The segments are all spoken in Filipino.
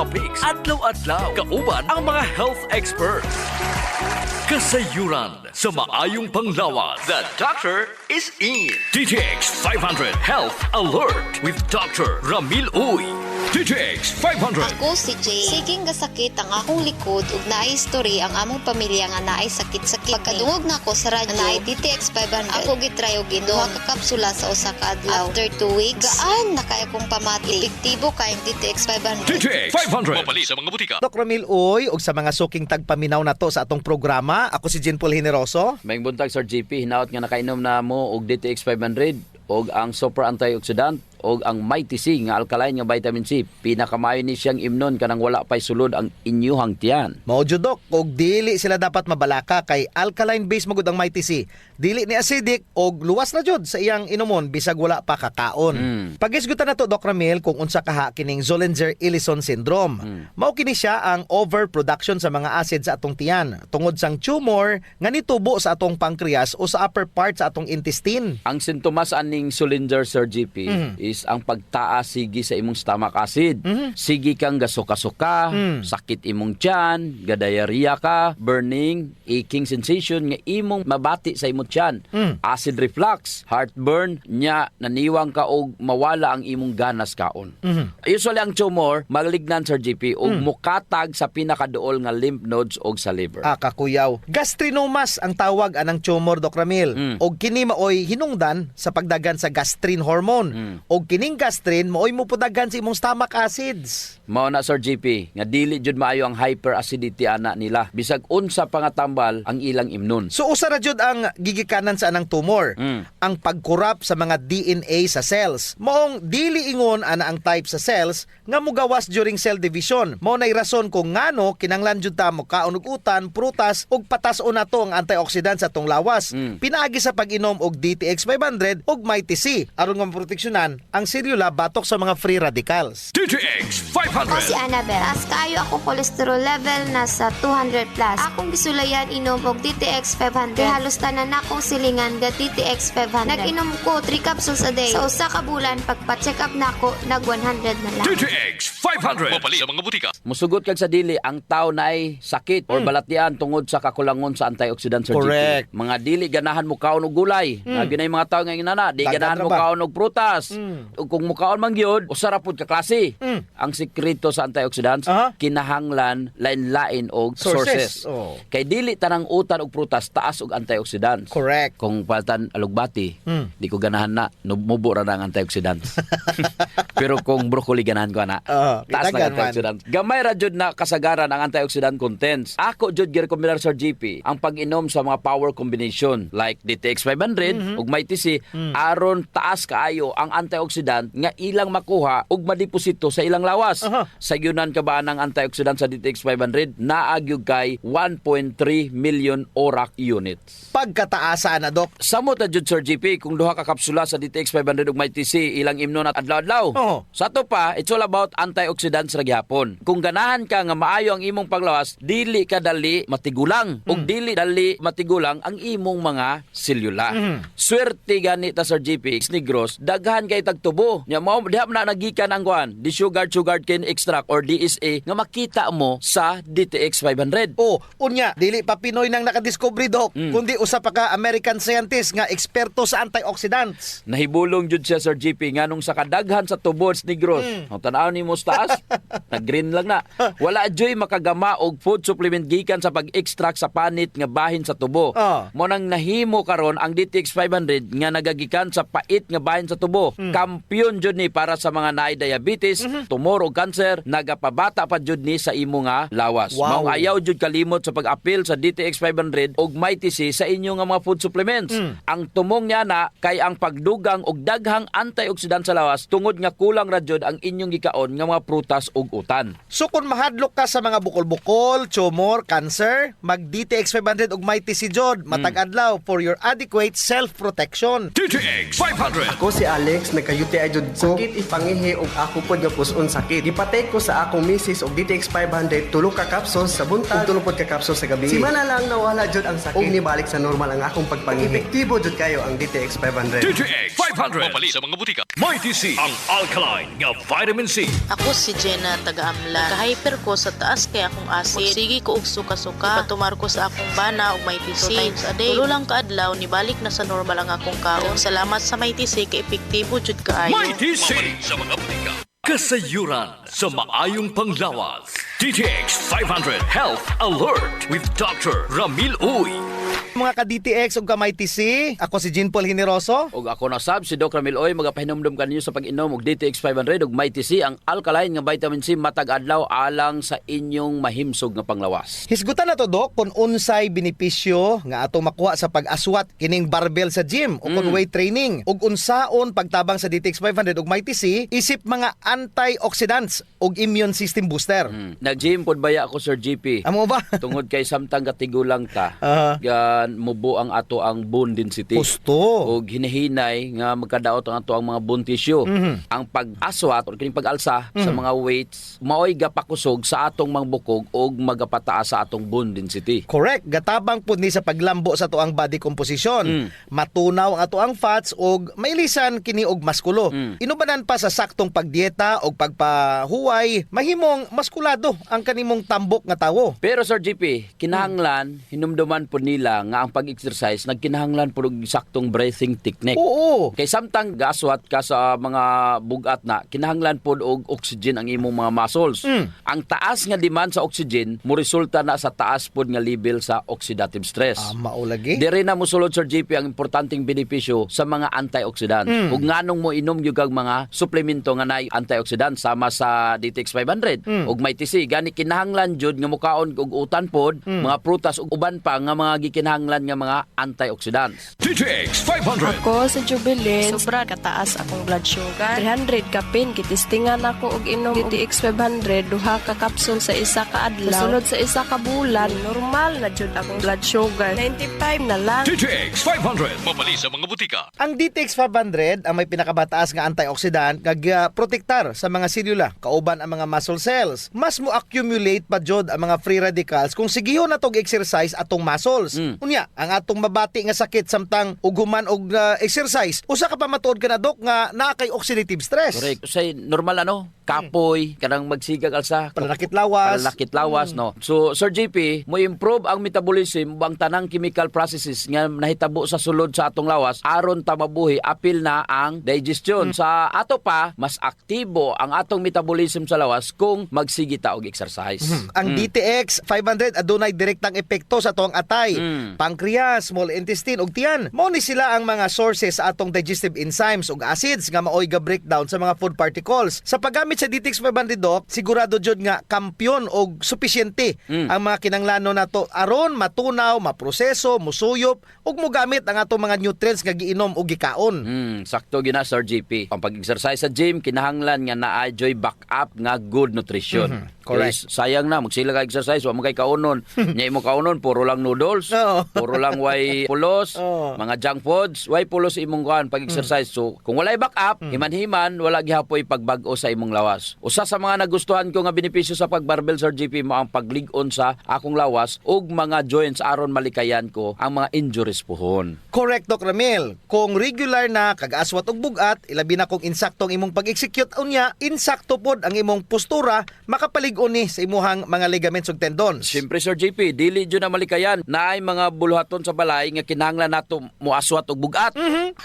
topics adlaw-adlaw kauban ang mga health experts. Kasayuran sa maayong panglawas. The doctor is in. DTX 500 Health Alert with Dr. Ramil Uy. DTX 500. Ako si Jay. Siging gasakit ang akong likod ug naay history ang among pamilya nga naay sakit-sakit. Pagkadungog na ako sa radyo, naay DTX 500. Ako gitry og duha ka kapsula sa usa ka adlaw. After 2 weeks, gaan na kay akong pamati. Epektibo kay DTX 500. DTX 500. Mabali sa mga butika. Dr. Ramil Uy, ug sa mga suking tagpaminaw na to sa atong programa, ako si Jean Paul Generoso. May buntag Sir GP, hinaot nga nakainom na mo og DTX 500 og ang super antioxidant og ang Mighty C nga alkaline nga vitamin C. Pinakamayo ni siyang imnon kanang wala pay sulod ang inyuhang tiyan. Mao jud dok, og dili sila dapat mabalaka kay alkaline base magud ang Mighty C. Dili ni acidic og luwas na jud sa iyang inumon bisag wala pa kakaon. Pagisgutan nato Dr. Ramil kung unsa kaha kining Zollinger-Ellison syndrome. Mao kini siya ang overproduction sa mga acid sa atong tiyan tungod sang tumor nga nitubo sa atong pancreas o sa upper part sa atong intestine. Ang sintomas aning Zollinger Sir GP is ang pagtaas sige sa imong stomach acid. Sige kang gasuka-suka, sakit imong tiyan, gadayarya ka, burning, aching sensation nga imong mabati sa imong tiyan. Acid reflux, heartburn, nya naniwang ka og mawala ang imong ganas kaon. Usually ang tumor malignant Sir GP og mukatag sa pinakaduol nga lymph nodes og sa liver. Kakuyaw. Gastrinomas ang tawag anang tumor Dr. Ramil. Og kini maoy hinungdan sa pagdagan sa gastrin hormone. Og kining gastrin maoy mupudagan sa imong stomach acids. Mao na Sir GP nga dili jud maayo ang hyperacidity ana nila bisag unsa pa nga tambal ang ilang imnon. So usa ra jud ang gigikanan sa anang tumor. Ang pagkurap sa mga DNA sa cells. Maong dili ingon ana ang type sa cells nga mugawas during cell division. Mao nay rason kung ngano kinanglan jud ta mo kaon og utan, prutas ug patas-on nato ang antioxidant sa atong lawas. Pinaagi sa pag-inom og DTX 500 ug Mighty C aron nga maproteksyonan ang selula batok sa mga free radicals. DTX Ako si 500. Annabel. Taas kaayo ako cholesterol level nasa 200 plus. Akong gisulayan inom og DTX 500. Kay halos tanan akong silingan ga DTX 500. Nag-inom ko 3 capsules a day. Sa usa ka bulan pagpa-check up nako nag 100 na lang. DTX 500. Mabali sa mga butika. Musugot kag sa dili ang tao na ay sakit or balatian tungod sa kakulangon sa antioxidant Sir Correct. GP. Mga dili ganahan mo kaon og gulay. Labi na yung mga tao nga inana, di Dagan ganahan ra mo ba? kaon og prutas. Ug kung mo kaon man gyud, usara pud ka klase. Ang sekreto sa antioxidants kinahanglan lain-lain og sources. Oh. Kay dili tanang utan og prutas taas og antioxidants. Correct. Kung paltan alugbati, di ko ganahan na, mubo ra na ang antioxidants. Pero kung broccoli ganahan ko na, taas itagan na antioxidants. Gamay ra jud na kasagaran ang antioxidant contents. Ako jud girekomendar sa GP ang pag-inom sa mga power combination like DTX 500 ug Mighty C aron taas kaayo ang antioxidant nga ilang makuha ug madeposito sa ilang lawas. Sa yunan ka ba ng antioxidant sa DTX 500 naagyog kay 1.3 million ORAC units. Pagkataasa na dok. Samot na jud Sir GP kung duha ka kapsula sa DTX 500 ug Mighty C ilang imnon at adlaw-adlaw. Sa to pa, it's all about antioxidants ra gyapon. Kung ganahan ka nga maayo ang imong panglawas, dili ka dali matigulang ug dili dali matigulang ang imong mga selula. Swerte gani ta Sir GP Negros, daghan kay tagtubo. Nya mao diha na nagikan ang kuan, di sugar cane extract or DSA nga makita mo sa DTX 500. Unya, dili pa Pinoy nang nakadiscovery dok, kundi usa pa ka American scientist nga eksperto sa antioxidants. Nahibulong jud siya Sir GP nganong sa kadaghan sa tubod Negros. Ang tan-aw nimo sa taas, nag-green lang na. Wala joy makagama og food supplement gikan sa pag-extract sa panit nga bahin sa tubo. Mo nang nahimo karon ang DTX 500 nga nagagikan sa pait nga bahin sa tubo. Kampiyon jud ni para sa mga naay diabetes, tumor ug cancer, nagapabata pa jud ni sa imo nga lawas. Wow. Mao ayaw jud kalimot sa pag-apil sa DTX 500 ug Mighty C sa inyo nga mga food supplements. Ang tumong niya na kay ang pagdugang og daghang antioxidant sa lawas tungod nga kulang ra jud ang inyong gikaon nga mga prutas ug utan. So kung mahadlok ka sa mga bukol-bukol, tumor, cancer, mag DTX 500 ug Mighty C jod matag adlaw for your adequate self-protection. DTX 500. Ako si Alex, nagka UTI jud ko. Sakit ipangihi og ako pod nga puson sakit. Gipatay ko sa akong misis og DTX 500 tulo ka capsules sa buntag ug tulo pod ka capsules sa gabi. Simana lang nawala jud ang sakit ug nibalik sa normal ang akong pagpangihi. Epektibo jud kayo ang DTX 500. DTX 500 mapali sa mga butika. Mighty C ang alkaline nga vitamin C. Ako si Jenna taga-Amlan. Ka-hyper ko sa taas kay akong acid. Sige ko og suka-suka. Ipatumar ko sa akong bana og may TC. 2 times a day. Tulo lang kaadlaw nibalik na sa normal ang akong kaon. Salamat sa may TC kay epektibo jud kaayo. Mighty C sa mga butika. Kasayuran sa maayong panglawas. DTX 500 Health Alert with Dr. Ramil Uy. Mga ka-DTX ug ka-Mighty C, ako si Jean Paul Generoso. Og ako na sab si Dr. Ramil Uy, magapahinumdum kaninyo sa pag-inom og DTX 500 ug Mighty C ang alkaline nga vitamin C matag adlaw alang sa inyong mahimsog nga panglawas. Hisgutan na to, Dok, kung unsay benepisyo nga atong makuha sa pag-aswat kining barbell sa gym o kung weight training. Ug unsaon pagtabang sa DTX 500 ug Mighty C, isip mga antioxidants ug immune system booster. Nag-gym pod baya ako Sir GP. Amo ba? Tungod kay samtang katigulang ta. Aha. Mubo ang ato ang bone density. Gusto. O hinahinay nga magkadaot ang ato ang mga bone tissue. Ang pag-aswat o kining pag-alsa sa mga weights maoy gapakusog sa atong mga bukog o magapataas sa atong bone density. Correct. Gatabang pud ni sa paglambo sa tuang body composition. Matunaw ang ato ang fats og mailisan kini og maskulo. Inubanan pa sa saktong pagdieta og pagpahuway, mahimong maskulado ang kanimong tambok nga tawo. Pero Sir GP, kinahanglan hinumduman po nila nga ang pag-exercise nagkinahanglan po og saktong breathing technique. Oo. Kay samtang gaswat ka sa mga bugat na, kinahanglan po og oxygen ang imong mga muscles. Ang taas nga demand sa oxygen mo resulta na sa taas po nga level sa oxidative stress. Maulagi. Dire na mosulod Sir GP ang importanteng benepisyo sa mga antioxidants. Ug nganong mo inom gyud kag mga suplemento nga naay antioxidants sama sa DTX 500 ug Mighty C gani kinahanglan jud nga mukaon og utan pod, mga prutas ug uban pa nga mga gikinahanglan nga mga antioxidants. DTX 500. Ako sa Jubilee, sobra kataas akong blood sugar. 300 kapin, kitistingan ako og inom DTX 500, duha ka kapsul sa isa ka adlaw. Sunod sa isa ka bulan, normal na jud akong blood sugar. 95 na lang. DTX 500 mapali sa mga butika. Ang DTX 500 ang may pinakabataas nga antioxidant nga protektar sa mga selula kauban ang mga muscle cells. Mas mo accumulate pa jud ang mga free radicals kung sigihon na tog exercise atong muscles. Unya, ang atong mabati nga sakit samtang uguman og exercise, usa ka pa matuod ka na, Dok, nga naa kay oxidative stress. Correct. Say normal kapoy kanang magsigag alsa Pananakit lawas. no. So Sir JP, mo improve ang metabolism ang tanang chemical processes nga nahitabo sa sulod sa atong lawas aron ta mabuhi apil na ang digestion. Sa ato pa mas aktibo ang atong metabolism sa lawas kung magsige ta og exercise. Ang DTX 500 adunay direktang epekto sa tuang atay, pancreas, small intestine ug tiyan. Mao ni sila ang mga sources sa atong digestive enzymes ug acids nga maoy ga breakdown sa mga food particles. Sa paggamit sa DTX 500, Doc, sigurado jud nga kampyon og supisyente ang mga kinanglanon nato aron matunaw, maproseso, musuyop ug mogamit ang atong mga nutrients nga giinom ug gikaon. Sakto gina Sir JP. Ang pag-exercise sa gym kinahanglan nga naa joy backup nga good nutrition. Correct. Kaya sayang na magsila ka exercise wa mo kay kaunon. Nya imo kaunon puro lang noodles, puro lang way pulos, mga junk foods, way pulos imong kuan pag-exercise. So kung walay backup, himan-himan wala gihapoy pagbag-o sa imong lawas. Usa sa mga nagustuhan ko nga benepisyo sa pagbarbell Sir JP mo ang paglig-on sa akong lawas ug mga joints aron malikayan ko ang mga injuries pohon. Correct, Doc Ramil. Kung regular na kag-aswat og bugat, ilabi na kung insaktong imong pag-execute unya, insakto pod ang imong postura, makapalig-on ni sa imuhang mga ligaments ug tendons. Siyempre Sir JP, dili jud na malikayan naay mga buluhaton sa balay nga kinahanglan nato moaswat og bugat.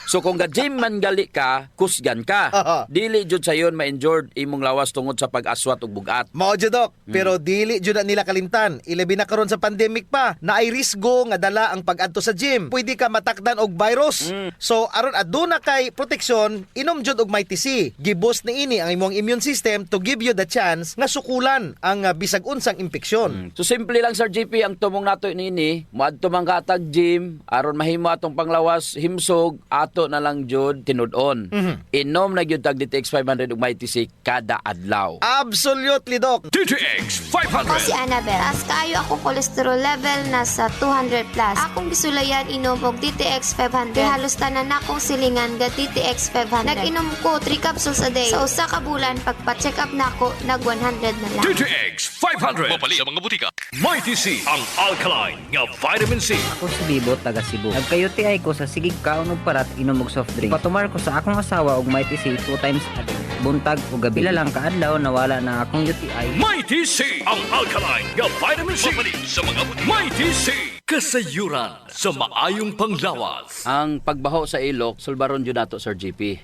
So kung ga-gym man gali ka, kusgan ka. Dili jud sayon ma-injured imong lawas tungod sa pag-aswat og bugat. Mao jud, Doc, pero dili jud na nila kalimtan. Ilabi na karon sa pandemic pa, na ay risgo nga dala ang pag-adto sa gym. Pwede ka matakdan og virus. So aron aduna kay proteksyon, inom jud og Mighty C. Giboost ni ini ang imong immune system to give you the chance nga sukulan ang bisag unsang impeksyon. So simple lang Sir JP ang tumong nato niini, moadto man ka tag gym aron mahimo atong panglawas himsog ato na lang jud tinud-on. Inom na gyud tag DTX 500 ug Mighty C kada adlaw. Absolutely, Doc. DTX Ako si 500. Annabel. Taas kayo akong cholesterol level nasa 200 plus. Akong gisulayan inom og DTX 500. Halos tanan akong silingan ga DTX 500. Nag-inom ko 3 capsules a day. Sa usa ka bulan pagpa-check up nako nag 100 na lang. DTX 500. Mapali sa mga butika. Mighty C, ang alkaline nga vitamin C. Ako si Bibo, taga Cebu. Nagkayuti ay ko sa sigig kaon og parat inom og soft drink. Patumar ko sa akong asawa og Mighty C 2 times a day. Buntag o gabi. Pila lang kaadlaw nawala na akong UTI. Mighty C, ang alkaline nga vitamin C. Mapali sa mga butika. Mighty C, kasayuran sa maayong panglawas. Ang pagbaho sa ilok, sulbaron jud nato Sir GP.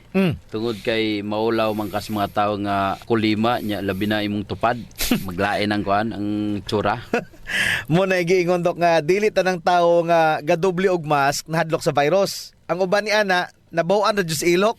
Tungod kay maulaw man kas mga tawo nga kulima nya labi na imong tupad. Maglain ang kuan ang tsura. Mo na giingon, Doc, nga dili tanang tawo nga gadoble og mask nahadlok sa virus. Ang uban ni ana nabawaan na jud sa ilok.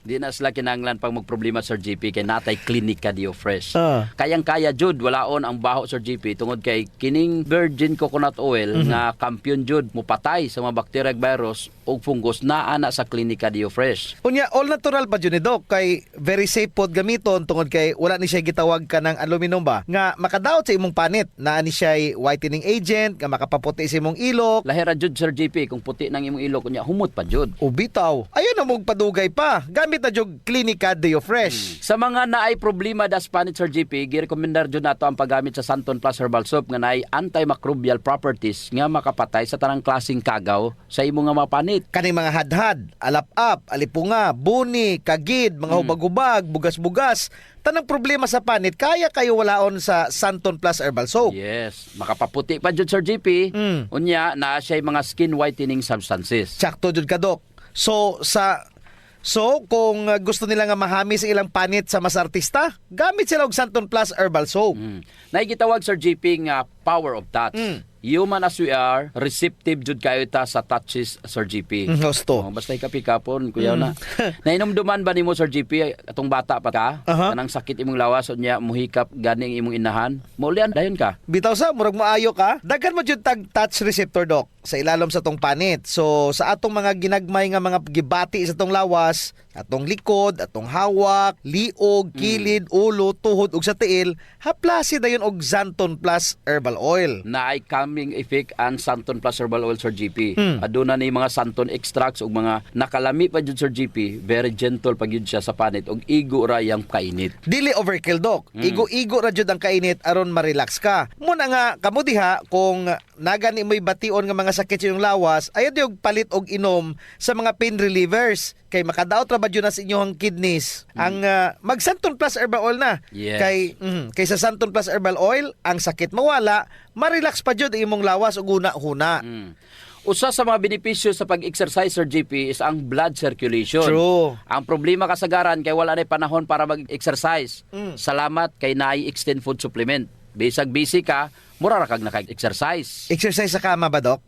Di na sila kinahanglan pang magproblema Sir GP kay natay klinika Dio Fresh. Ah. Kayang-kaya jud walaon ang baho Sir GP tungod kay kining virgin coconut oil nga kampiyon jud mupatay sa mga bakterya ug virus ug fungus naa na sa klinika Dio Fresh. Unya, all natural pa dyan ni Doc, kay very safe pod gamiton tungod kay wala ni siya gitawag ka ng aluminum ba nga makadaot sa imong panit. Naa ni siya whitening agent nga makapaputi sa imong ilok. Lahira jud Sir GP kung puti nang imong ilok unya humot pa jud. Ubitaw. Ayun na mong padugay pa. Gamit na jog Clinica Deo Fresh. Sa mga naay problema das panit Sir GP, girekomendar jud nato ang paggamit sa Santon Plus Herbal Soap nga naay antimicrobial properties nga makapatay sa tanang klaseng kagaw sa imong nga mga panit. Kaning mga hadhad, alap-ap, alipunga, buni, kagid, mga hubag-hubag, bugas-bugas. Tanang problema sa panit, kaya kayo walaon sa Santon Plus Herbal Soap. Yes, makapaputi pa jud Sir GP. Unya na siya mga skin whitening substances. Sakto jud ka, Doc. So kung gusto nila nga mahami sa ilang panit sa mas artista, gamit sila og Santon Plus Herbal Soap. Naigitawag Sir GP nga power of touch. Human as we are, receptive jud kayo ta sa touches Sir GP. Gusto. Basta ikapikapon, kuyaw na. Nainomduman ba nimo Sir GP atong bata pa ka? Kanang sakit imong lawas unya muhikap ganing imong inahan. Maulian dayon ka. Bitaw sa, murag maayo ka. Daghan mo jud tag touch receptor, Doc, sa ilalom sa tong panit. So sa atong mga ginagmay nga mga gibati sa tong lawas, atong likod, atong hawak, liog, kilid, ulo, tuhod ug sa tiil, haplasi dayon og Santon Plus Herbal Oil. Naay calming effect ang Santon Plus Herbal Oil Sir GP. Aduna ni mga Santon extracts ug mga nakalami pa jud Sir GP. Very gentle pa gyud siya sa panit ug igo ra yang kainit. Dili overkill, Doc. Igo-igo ra jud ang kainit aron ma-relax ka. Muna nga kamo diha kung nagani mo'y bation nga mga sakit sa inyong lawas, ayaw diog palit og inom sa mga pain relievers kay makadaot ra ba jud na sa inyong kidneys. Ang mag Santon Plus Herbal Oil na. Yes. Kay sa Santon Plus Herbal Oil, ang sakit mawala, ma-relax pa jud imong lawas ug una-huna. Usa sa mga benepisyo sa pag-exercise Sir GP is ang blood circulation. True. Ang problema kasagaran kay wala na panahon para mag-exercise. Salamat kay naay extend food supplement. Bisag busy ka, mura ra kag naka-exercise. Exercise sa kama ba, Doc?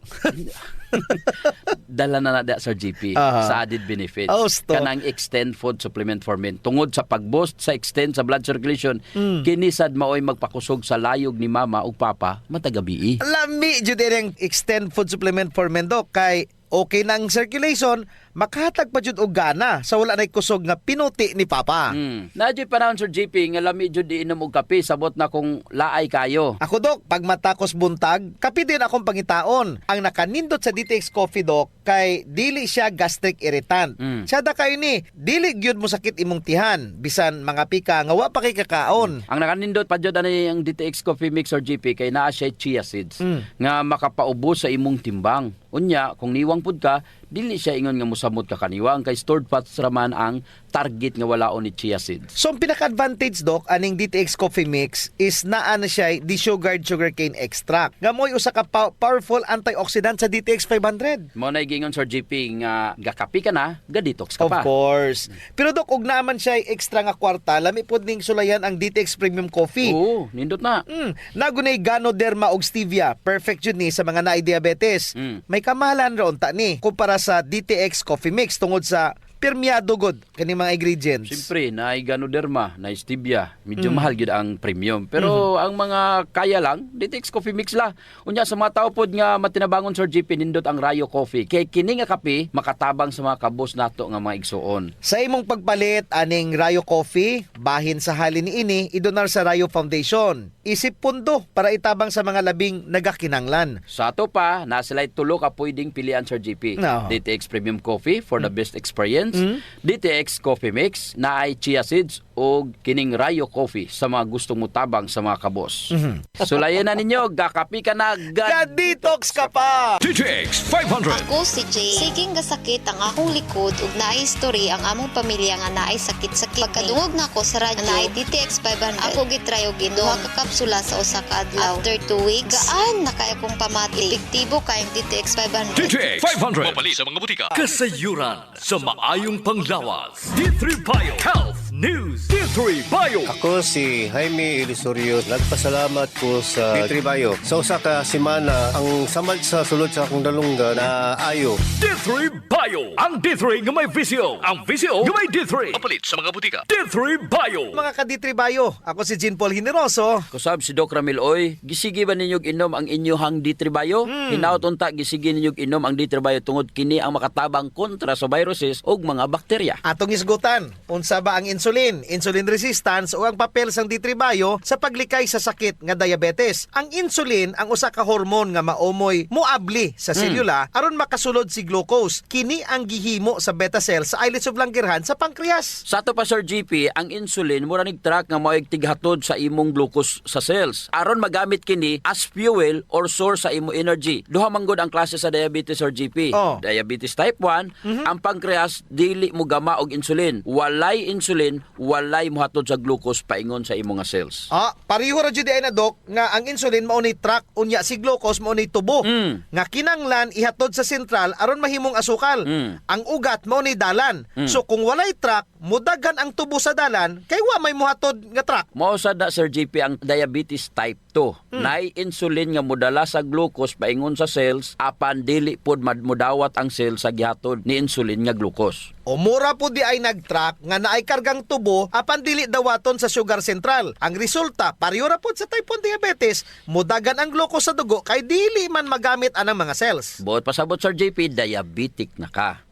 Dala na Sir GP sa added benefits. Austo. Kanang extend food supplement for men. Tungod sa pag-boost sa extend sa blood circulation, kinisad maoy magpakusog sa layog ni mama ug papa matagabi. Lami jud ang extend food supplement for men, Doc, kay okay na ang circulation, makahatag pa jud og gana sa wala nay kusog nga pinuti ni papa. Nadyo panahon Sir GP nga lami jud iinom og kape sabot na kung laay kayo. Ako, Doc, pag matakos buntag, kape din akong pangitaon. Ang nakanindot sa DTX Coffee, Doc, kay dili siya gastric irritant. Siya da kayo ni, dili gyud mo sakit imong tihan, bisan mga pika nga wa pa kay kakaon. Ang nakanindot pa jud ani ang DTX Coffee Mix Sir GP kay naa siya chia seeds nga makapaubos sa imong timbang. Unya, kung niwang pud ka, dili siya ingon nga musamot ka kaniwang kay stored fats raman ang target nga walaon ni chia seeds. So, ang pinaka-advantage, Doc, aning DTX Coffee Mix is naa na siya desugared sugarcane extract. Nga mo'y usa ka powerful antioxidant sa DTX 500. Mo na gingon Sir GP nga gakapi ka na, ga-detox ka Of pa. course. Pero, Doc, og naman siya extra nga kwarta, lami pod ning sulayan ang DTX Premium Coffee. Oo, nindot na. Nagunay Ganoderma og stevia. Perfect yun ni sa mga naay diabetes. May kamahalan ron ta ni kumpara sa DTX Coffee Mix tungod sa pirmiyado god kani mga ingredients. Siyempre, na Ganoderma, na Stevia, medyo mahal gid ang premium. Pero ang mga kaya lang, DTX Coffee Mix la. Unya sa mga tao pod nga matinabangon Sir JP nindot ang Rayo Coffee. Kay kini nga kape makatabang sa mga kabos nato nga mga igsuon. Sa imong pagpalit aning Rayo Coffee, bahin sa halin niini idonar sa Rayo Foundation. Isip pundo para itabang sa mga labing nagakinanglan. Sa ato pa, na sila tulo ka pwedeng pilian Sir JP. No. DTX Premium Coffee for the best experience. DTX Coffee Mix na ay chia seeds o kining Rayo Coffee sa mga gustong mutabang sa mga kabos. Sulayan na ninyo, gakapi ka na, Ga-detox ka pa! DTX 500. Ako si Jay. Siging gasakit ang akong likod ug naay story ang among pamilya nga naay sakit-sakit. Pagkadungog nako sa radyo naay DTX 500. Ako gitry og duha ka kapsula sa usa ka adlaw. After 2 weeks, gaan na kay akong pamati. Epektibo kay DTX 500. DTX 500. Mapali sa mga butika. Kasayuran sa maayong panglawas. D3 Bio Health News. D3 Bio. Ako si Jaime Ilisorio. Nagpasalamat ko sa D3 Bio. Sa usa ka semana, ang samad sa sulod sa akong dalungga na ayo. D3 Bio. Ang D3 nga may visyo. Ang visyo nga may D3. Mapalit sa mga butika. D3 Bio. Mga ka-D3 Bio, ako si Jean Paul Generoso. Kusab si Doc Ramil Oy, gisigi ba ninyog inom ang inyohang D3 Bio? Hinaut unta gisigi ninyog inom ang D3 Bio tungod kini ang makatabang kontra sa viruses ug mga bakterya. Atong isgutan, unsa ba ang insulin, insulin resistance o ang papel sang D3 Bio sa paglikay sa sakit nga diabetes. Ang insulin ang usa ka hormone nga maomoy muabli sa selula aron makasulod si glucose. Kini ang gihimo sa beta cells sa islets of Langerhans sa pancreas. Sa ato pa Sir GP, ang insulin mura nig-track nga mao'y tighatod sa imong glucose sa cells aron magamit kini as fuel or source sa imong energy. Duha man gud ang klase sa diabetes Sir GP. Diabetes type 1, ang pancreas dili mo gama og insulin. Walay insulin, walay mohatod sa glucose paingon sa imong nga cells. Pareho ra jud ay na Dok nga ang insulin mao ni track unya si glucose mao ni tubo. Nga kinanglan ihatod sa sentral aron mahimong asukal. Ang ugat mao ni dalan. So kung walay track, mudagan ang tubo sa dalan kay wa may muhatod nga track. Mao sad na Sir GP ang diabetes type 2. Naay insulin nga modala sa glucose paingon sa cells apan dili pod mudawat ang cell sa gihatod ni insulin nga glucose. O mura po di ay nag-track nga naay kargang tubo apan dili dawaton sa sugar central. Ang resulta, pareho ra pod sa type 1 diabetes, mudagan ang glucose sa dugo kay dili man magamit anang mga cells. Buot pasabot Sir JP, diabetic na ka.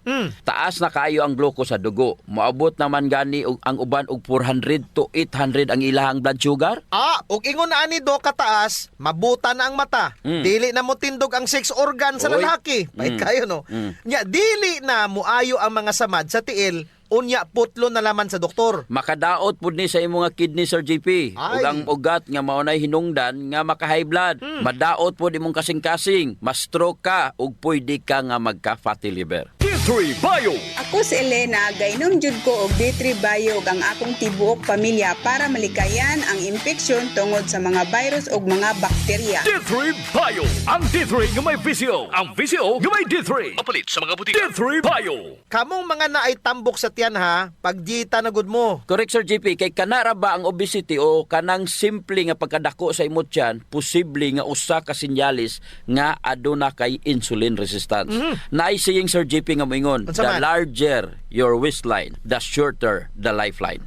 Taas na kayo ang glucose sa dugo. Moabot naman gani ang uban og 400 to 800 ang ilahang blood sugar. Og ingon na ani do kataas, mabuta na ang mata. Dili na mo tindog ang sex organ sa lalaki. Pait kayo no. Nya dili na muayo ang mga samad sa tiil. Unya putlo na laman sa doktor. Makadaot pud ni sa imong nga kidney Sir JP. Ug ang ugat nga maunay hinungdan nga maka-high blood. Madaot pud imong kasing-kasing, ma-stroke ka ug pwede ka nga magka-fatty liver. D3 Bio. Ako si Elena, gainom jud ko og D3 Bio ang akong tibuok pamilya para malikayan ang infeksyon tungod sa mga virus ug mga bakterya. D3 Bio. Ang D3 nga may visyo. Ang visyo nga may D3. Mapalit sa mga butika. D3 Bio. Kamong mga naay tambok sa tiyan ha, pagjita na gud mo. Correct Sir JP, kay kanara ba ang obesity o kanang simple nga pagkadako sa imong tiyan, posible nga usa ka sinyalis nga aduna kay insulin resistance. Naay saying Sir JP nga moingon, the larger your waistline, the shorter the lifeline.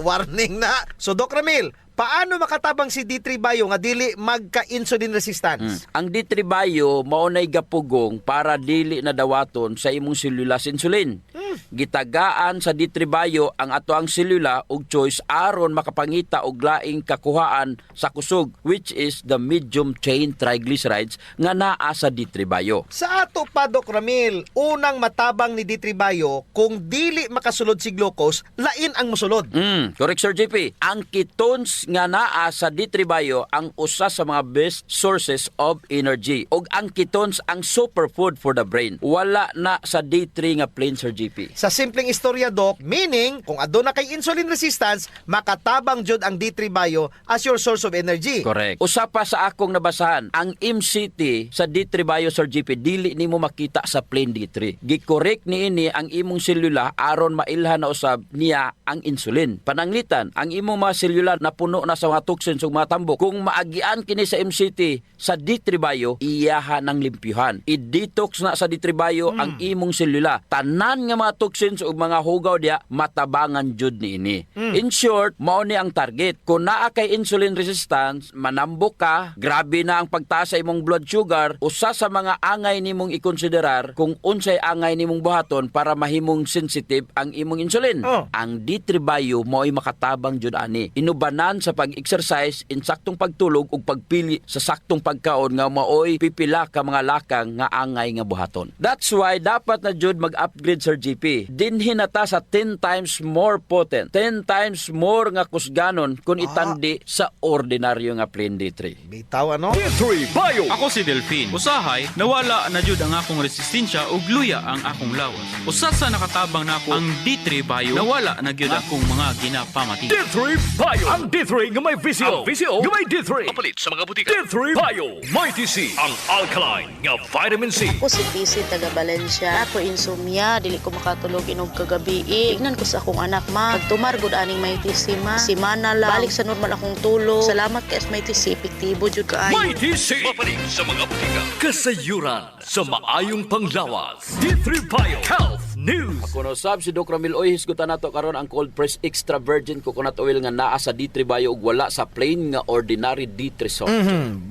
Warning na. So Doc Ramil, paano makatabang si D3 Bio nga dili magka-insulin resistance? Ang D3 Bio maunay gapugong para dili na dawaton sa imong selula insulin. Gitagaan sa D3 Bio ang atoang selula ug choice aron makapangita og laing kakuhaan sa kusog, which is the medium chain triglycerides nga naa sa D3 Bio. Sa ato pa Doc Ramil, unang matabang ni D3 Bio kung dili makasulod si glucose, lain ang mosulod. Correct Sir JP. Ang ketones nga naa sa D3 Bio ang usa sa mga best sources of energy. Og ang ketones ang superfood for the brain. Wala na sa D3 nga plain Sir JP. Sa simpleng istorya Doc, meaning kung aduna kay insulin resistance, makatabang jud ang D3 Bio as your source of energy. Correct. Usa pa sa akong nabasahan, ang MCT sa D3 Bio Sir JP dili nimo makita sa plain D3. Gi-correct niini ang imong selula aron mailhan na usab niya ang insulin. Pananglitan, ang imong mga selula na puno na sa mga toxins ug mga tambok. Kung maagian kini sa MCT sa D3 Bio, iyaha ng limpyuhan. I-detox na sa D3 Bio ang imong selula. Tanan nga mga mga toxins ug mga hugaw diya matabangan jud niini. In short, mao ni ang target. Kung naa kay insulin resistance, manambok ka, grabe na ang pagtaas sa imong blood sugar, usa sa mga angay nimong ikonsiderar kung unsay angay nimong buhaton para mahimong sensitive ang imong insulin. Ang D3 Bio mo'y makatabang jud ani. Inubanan sa pag-exercise, insaktong pagtulog ug pagpili sa saktong pagkaon nga maoy pipila ka mga lakang nga angay nga buhaton. That's why dapat na jud mag-upgrade Sir GP. Dinhi na ta sa 10 times more potent, 10 times more nga kusganon kung itandi sa ordinaryo nga plain D3. Bitaw ano? D3 Bio. Ako si Delphine. Usahay, nawala na jud ang akong resistensya ug luya ang akong lawas. Usa sa nakatabang nako ang D3 Bio, nawala na gyud akong mga ginapamati. D3 Bio. Ang D3 nga may VCO. Ang VCO nga may D3. Kapalit sa mga butika. D3 Bio. May TC. Ang alkaline nga vitamin C. Ako si PC taga Valencia. Ako insomnia, dili ko makatulog inog kagabi. Tignan ko sa akong anak ma. Pagtumar gud aning may TC ma. Simana lang. Balik sa normal akong tulog. Salamat kay may TC. Epektibo jud kaayo. May TC. Kapalit sa mga butika. Kasayuran sa maayong panglawas. D3 Bio. Health News. Ako no sab si Doc Ramil Uy, hisgutan nato karon ang cold press extra virgin coconut oil nga naa sa D3 Bio ug wala sa plain nga ordinary D3 soft.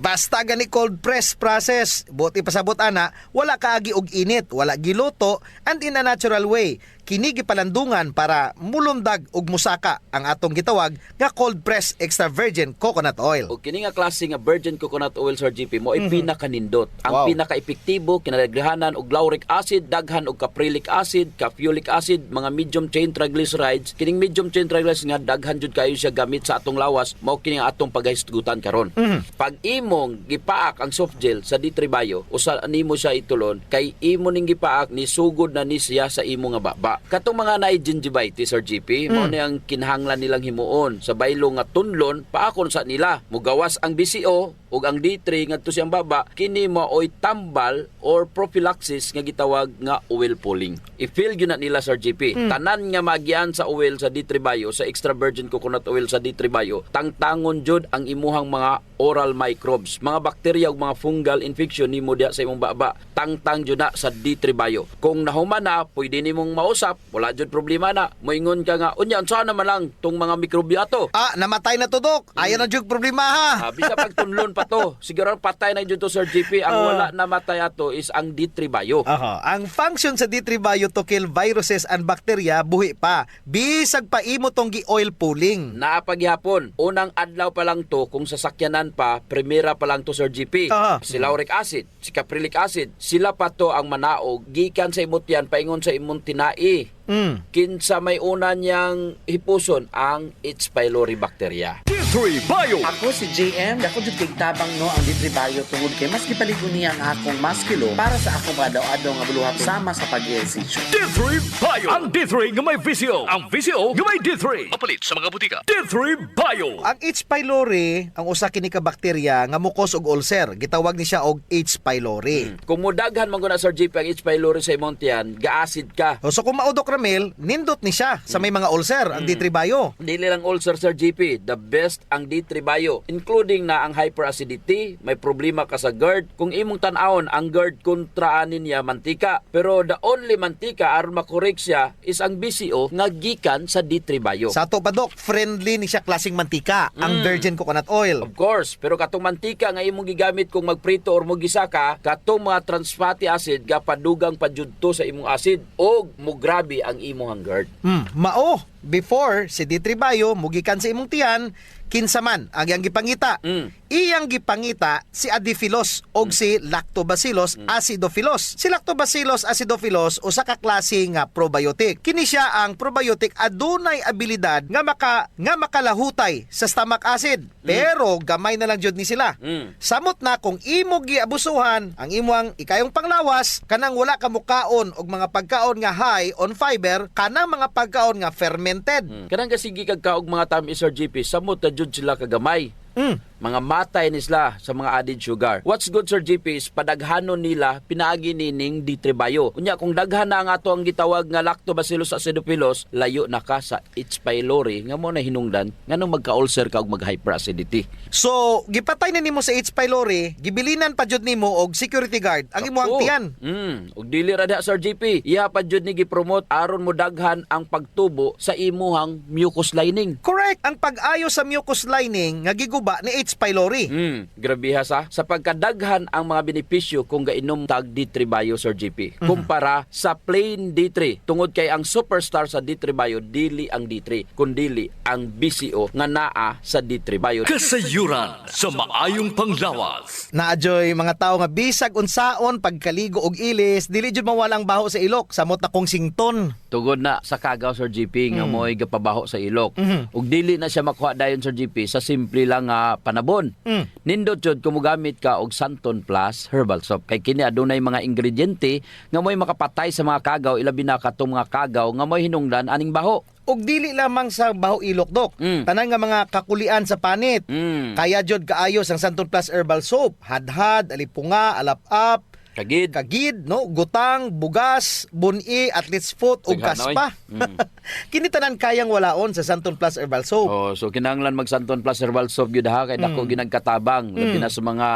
Basta gani cold press process, buti pasabot ana, wala kaagi og init, wala giluto, and in a natural way. Kini gipalandungan para mulundag ug musaka ang atong gitawag nga cold press extra virgin coconut oil. O kini nga klase nga virgin coconut oil Sir GP mo ay pinakanindot. Ang pinaka-epektibo kinalaghanan og lauric acid, daghan og caprylic acid, caffeolic acid, mga medium chain triglycerides. Kining medium chain triglycerides nga daghan jud kayo siya gamit sa atong lawas, mao kini nga atong paghisgutan karon. Pag imong gipaak ang soft gel sa D3 Bio, usa nimo siya itulon kay imo ning gipaak ni sugod na ni siya sa imo nga baba. Katong mga naay gingivitis Sir GP, mao ni ang kinahanglan nilang himuon sa baylo nga tunlon paakon sa nila. Mugawas ang BCO ug ang D3 ngadto siyang baba, kini maoy tambal or prophylaxis nga gitawag nga oil pulling. I-feel gyud na nila Sir GP. Tanan nga magian sa oil sa D3 Bio, sa extra virgin coconut oil sa D3 Bio, tangtangon jud ang imuhang mga oral microbes, mga bakterya ug mga fungal infection nimo diha sa imong baba. Tangtang jud na sa D3 Bio. Kung nahuman na, pwede nimong mausap, wala jud problema na. Moingon ka nga, unya unsa naman lang tong mga mikrobyo ato? Namatay na to, Dok. Ayaw na jud problema ha. Bisa pagtunlon pa to. Siguro patay na jud to Sir GP. Ang wala namatay ato is ang D3 Bio. Ang function sa D3 Bio to kill viruses and bacteria buhi pa. Bisag pa imo tong gi-oil pulling. Napaghapon, unang adlaw pa lang to kung sasakyanan pa, primera pa lang to Sir GP. Si lauric acid, si caprylic acid, sila pa to ang manaog gikan sa imot yan paingon sa imong tinai. Kinsa may una niyang hipuson ang H. pylori bacteria. D3 Bio. Ako si JM, ako jud kay tabang no ang D3 Bio tungod kay mas gipaligon niya ang akong maskilo para sa akong adlaw-adlaw nga buluhat sama sa pag-ehersisyo. D3 Bio. Ang D3 nga may VCO. Ang VCO nga may D3. Mapalit sa mga butika. D3 Bio. Ang H. pylori, ang usa kini ka bakterya nga mukos og ulcer. Gitawag ni siya og H. pylori. Kung mudaghan man guna Sir GP ang H. pylori sa imong tiyan, ga-acid ka. So kung maudok Ramil, nindot ni siya sa may mga ulcer ang D3 Bio. Dili lang ulcer Sir GP, the best ang D3 Bio, including na ang hyperacidity, may problema ka sa GERD. Kung imong tan-awon ang GERD kontraanin niya mantika, pero the only mantika aron makorek siya is ang BCO nga gikan sa D3 Bio. Sa ato pa Dok, friendly ni siya klaseng mantika, ang virgin coconut oil. Of course, pero katong mantika nga imong gigamit kung magprito or mogisaka, katong mga trans fatty acid gapadugang padjudto sa imong acid o mugrabe ang imong GERD. Mao, before si D3 Bio mugikan sa imong tiyan, kinsa man ang iyang gipangita. Iyang gipangita si Adiphilus og si Lactobacillus acidophilus. Si Lactobacillus acidophilus usa ka klase nga probiotic. Kini siya ang probiotic adunay abilidad nga makalahutay sa stomach acid. Pero gamay na lang jud ni sila. Samot na kung imo giabusuhan ang imong ikayong panglawas, kanang wala ka mukaon og mga pagkaon nga high on fiber, kanang mga pagkaon nga fermented. Kanang kasigi kag kaog mga tamis Sir GP, samot na jud sila kagamay. mga matay nisla sa mga added sugar. What's good, Sir JP, is padaghanon nila pinaagi nining D3 Bio. Unya kung daghan na ang ato ang gitawag nga Lactobacillus acidophilus, layo na ka sa H. pylori nga mo na hinungdan nganong magka-ulcer ka og mag-hyperacidity. So, gipatay na nimo sa H. pylori, gibilinan pa jud nimo og security guard ang imong tiyan. Og dili ra diha, Sir JP, iya pa jud ni gi-promote aron mo daghan ang pagtubo sa imuhang mucus lining. Correct. Ang pag-ayo sa mucus lining nga giguba ni H. pylori. Grabe ha sa pagkadaghan ang mga benepisyo kung gainom tag D3 Bio, Sir JP. Kumpara sa plain D3. Tungod kay ang superstar sa D3 Bio dili ang D3, kundili ang BCO nga naa sa D3 Bio. Kasayuran sa maayong panglawas. Naadyoy mga tao nga bisag unsaon pagkaligo og ilis, dili jud mawalang baho sa ilok, samot na kong sington. Tugod na sa kagaw, Sir GP, nga mo'y gapabaho sa ilok. Ug dili na siya makuha dayon, Sir GP, sa simple lang nga panabon. Nindot jud kumugamit ka og Santon Plus Herbal Soap. Kay kini adunay mga ingrediente nga mo'y makapatay sa mga kagaw, ilabi na katong mga kagaw nga mo'y hinungdan aning baho. Og dili lamang sa baho ilok, Dok. Tanan nga mga kakulian sa panit. Kaya jud kaayos ang Santon Plus Herbal Soap. Hadhad, alipunga, alap-ap, kagid, no, gutang, bugas, buni, athlete's foot ug kaspa. Kini tanan kayang walaon sa Santon Plus Herbal Soap. Oh, so kinahanglan mag Santon Plus Herbal Soap gyud ha kay dako ginagkatabang labi na sa mga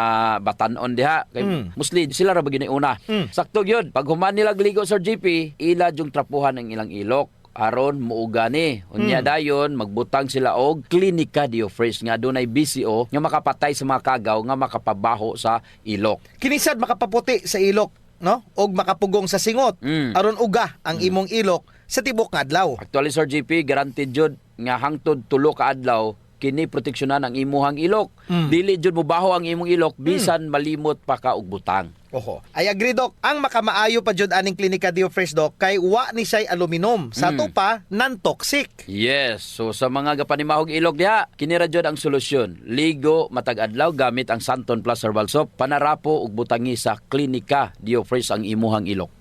batan-on diha kay mostly sila ra ba giniuna. Sakto gyud pag human nila gligo, Sir GP, ila jung trapuhan ang ilang ilok aron muugani. Unya dayon magbutang sila og Clinica Diofresh nga adunay BCO nga makapatay sa mga kagaw nga makapabaho sa ilok. Kinisad makapaputi sa ilok, no? Og makapugong sa singot aron uga ang imong ilok sa tibok nga adlaw. Actually, Sir GP, guaranteed jud nga hangtod 3 ka adlaw kini proteksyonan ang imuhang ilok. Dili jud mubaho ang imong ilok bisan malimot pa ka og butang. Oho. I agree, Doc. Ang makamaayo pa jud aning Clinica Diofresh, Doc, kay wa ni siya'y aluminum. Sa to pa, non-toxic. Yes. So sa mga gapanimahog ilok diha, kini ra jud ang solusyon. Ligo matag adlaw gamit ang Santon Plus Herbal Soap, panarapo ug butangi sa Clinica Diofresh ang imuhang ilok.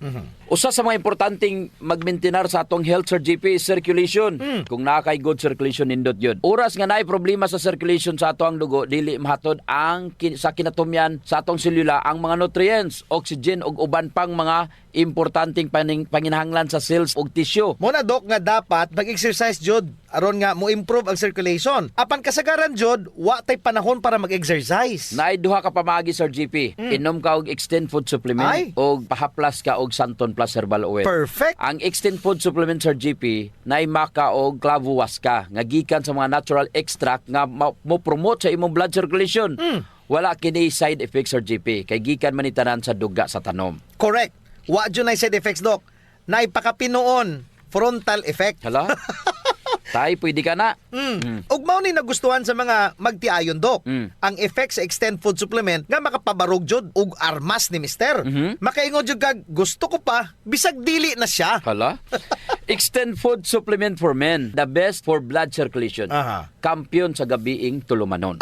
Usa sa mga importanteng magmaintenar sa atong health, Sir GP, is circulation. Kung nakay good circulation nindot yun. Oras nga naay problema sa circulation sa atong dugo, dili mahatod ang sa kinatumyan sa atong selula ang mga nutrients, oxygen ug uban pang mga importanteng panginahanglan sa cells ug tissue. Muna, Doc, nga dapat mag-exercise jud aron nga mo improve ang circulation. Apan kasagaran jud, wa tay panahon para mag-exercise. Naay duha ka pamaagi, Sir GP. Inom ka og Extend Food Supplement og pahaplas ka og Santon Plus Herbal Oil. Perfect. Ang Extend Food Supplement, Sir GP, naay maka og clavuasca nga gikan sa mga natural extract nga mo promote sa imong blood circulation. Wala kini side effects, Sir GP, kay gikan man itanan sa duga sa tanom. Correct. Wa jud nay side effects, Doc. Naay pakapinoon frontal effect. Hala? Tay, pwede ka na. Ug mao ni nagustuhan sa mga magtiayon, Doc. Ang effect sa Extend Food Supplement nga makapabarog jud ug armas ni Mister. Makaingon jud kag gusto ko pa bisag dili na siya. Hala? Extend Food Supplement for Men, the best for blood circulation. Kampiyon sa gabiing tulumanon.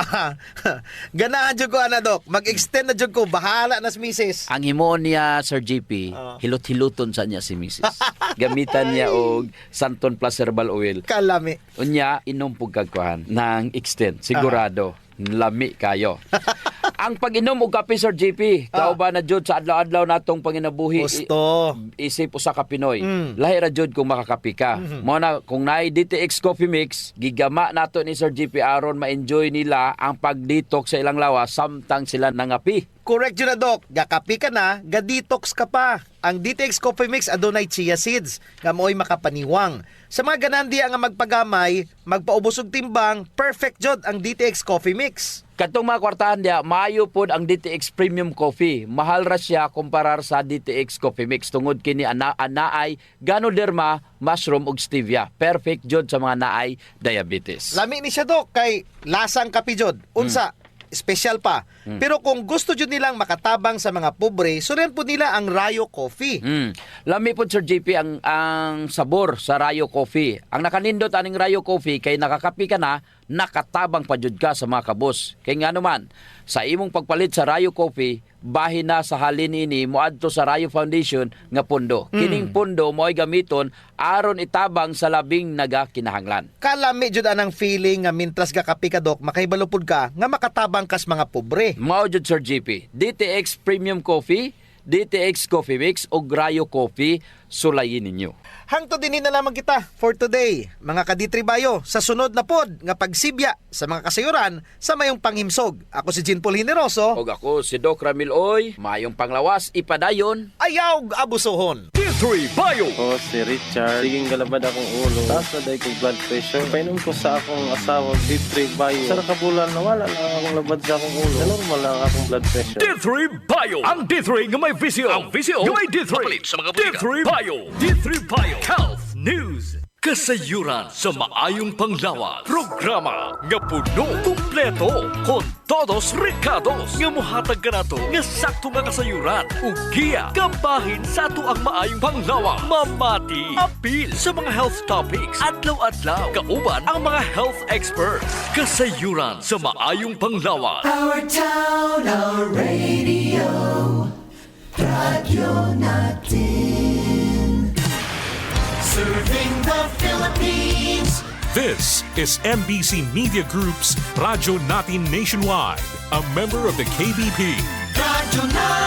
Ganahan jud ko ana, Doc. Mag-extend na jud ko, bahala na si Mrs. Ang himoon niya, Sir GP, hilot-hiluton sa niya si Mrs. Gamitan niya og Santon Plus Herbal Oil. Kalami. Unya, inom pug kagkuhan ng Extend. Sigurado, lami kayo. Ang pag-inom og kape, Sir JP, kauban na jud sa adlaw-adlaw natong panginabuhi. Gusto. Isip usa ka Pinoy. Lahi ra jud kung makakape ka. Mo na kung naay DTX Coffee Mix, gigama nato ni Sir JP aron ma-enjoy nila ang pag-detox sa ilang lawas samtang sila nangapi. Correct yun na, Doc. Gakapi ka na, ga-detox ka pa. Ang DTX Coffee Mix adunay chia seeds nga mo'y makapaniwang. Sa mga ganandiya nga magpagamay, magpaubos og timbang, perfect jud ang DTX Coffee Mix. Katong mga kwartahan diya, maayo pod ang DTX Premium Coffee. Mahal ra siya kumparar sa DTX Coffee Mix tungod kini anaay Ganoderma, mushroom ug stevia. Perfect jud sa mga naay diabetes. Lami ni siya, Doc, kay lasang kape jud. Unsa? Special pa. Pero kung gusto jud nilang makatabang sa mga pobre, sunan po nila ang Rayo Coffee. Lami po, Sir JP, ang sabor sa Rayo Coffee. Ang nakanindot aning Rayo Coffee kay nakakapi ka na, nakatabang pa jud ka sa mga kabos. Kay nga naman, sa imong pagpalit sa Rayo Coffee, bahin na sa halin ini moadto sa Rayo Foundation nga pondo. Kining pondo mo'y gamiton aron itabang sa labing nagakinahanglan. Kalami jud anang feeling nga mintras gakapi ka dok, makahibalupod ka nga makatabang kas mga pobre. Mao jud Sir GP, DTX Premium Coffee, DTX Coffee Mix o Rayo Coffee, sulayin ninyo. Hangtod din na lamang kita for today. Mga kaditribayo, sa sunod na pod nga pagsibya sa mga kasayuran sa mayong panghimsog. Ako si Jean Paul Generoso. Og ako si Doc Ramil Uy, mayong panglawas ipadayon. Ayaw abusohon. D3 Bio. Ako si Richard. Siging galabad akong ulo. Taas na dahil kong blood pressure. Painom ko sa akong asawa D3 Bio. Sa nakabulan, nawala na akong labad sa akong ulo. Na normal lang akong blood pressure. D3 Bio. Ang D3 nga may visio. Ang visio nga may D3. Sa mga D3 Bio. D3 Bio. Health News. Kasayuran sa maayong panglawas. Programa nga puno, kumpleto, con todos recados. Nga muhatag ka na to, nga sakto nga kasayuran. Ugiya, kabahin sa ato ang maayong panglawas. Mamati, apil sa mga health topics. Adlaw-adlaw, kauban ang mga health experts. Kasayuran sa maayong panglawas. Our town, our radio, Radio Natin. Serving the Philippines. This is MBC Media Group's Radyo Natin Nationwide, a member of the KBP. Radio Natin.